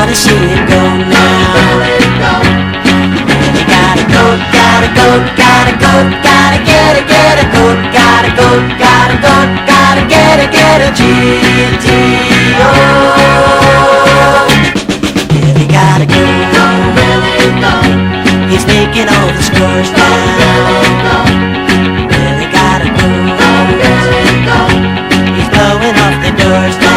wanna see him go now. Well, he gotta go, gotta go, gotta go, gotta get a goat, gotta go, gotta go, gotta get a GTO. Well, he gotta go, he's making all the scores now. Well, he gotta go, he's blowing off the doors now.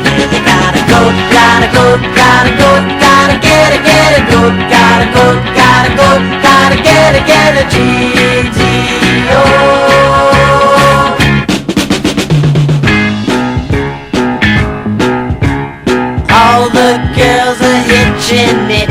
Well, he gotta go, gotta go, gotta go, gotta get a goat, gotta go, gotta go, gotta get a GTO. All the girls are hitching it